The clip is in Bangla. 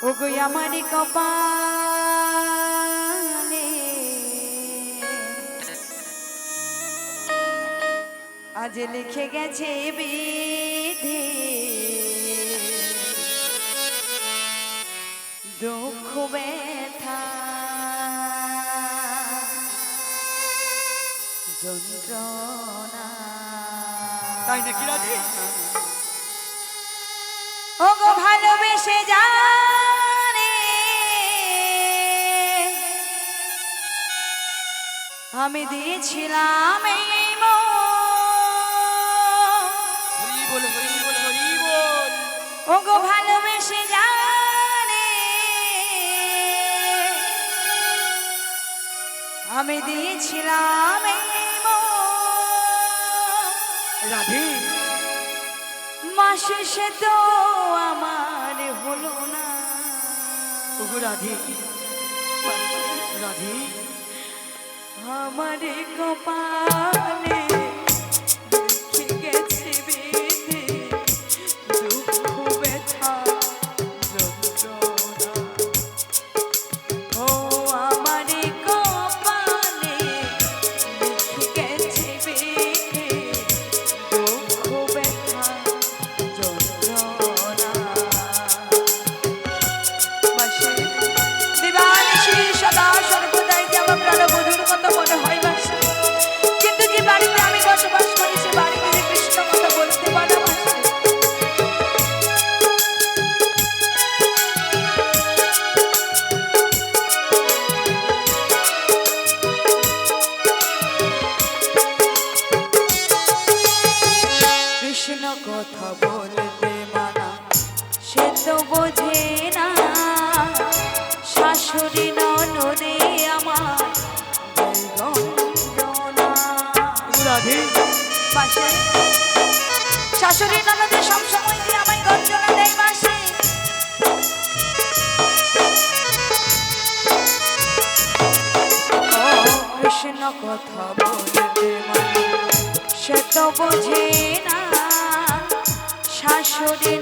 ওগো আমার কপালে আজ লিখে গেছে বিধি দুঃখ ব্যথা যন্ত্রণা। তাই নাকি রাজি? ওগো ভালোবেসে জানে আমি দিয়েছিলাম এই ওগো ভালোবেসে জানে আমি দিয়েছিলাম এই রাধে মাসে সে তো আমার হলো না। ওগো রাধে রাধে আমার কপালে লিখে গেছে বিধি দুঃখ ব্যথা যন্ত্রণা। ও আমার কপালে লিখে গেছে বিধি দুঃখ ব্যথা যন্ত্রণা। বাসে দিবানিশি সদা সর্বদাই যে আমার প্রাণবধূর কথা মনে হয় বাসে, কিন্তু যে বাড়িতে আমি বসবাস করি সে বাড়িতে যে কৃষ্ণ কথা বলতে পারে বাসে। কৃষ্ণ কথা বলতে মানা সে তো বোঝে না, শাশুড়ি ননদে আমার বন্দনা। রাধে পাশে শাশুড়ি ননদে সবসময় যে আমায় গঞ্জনা দেয় বাসে। ও কৃষ্ণ কথা বলতে মানা সে তো বোঝে না, শাশুড়ি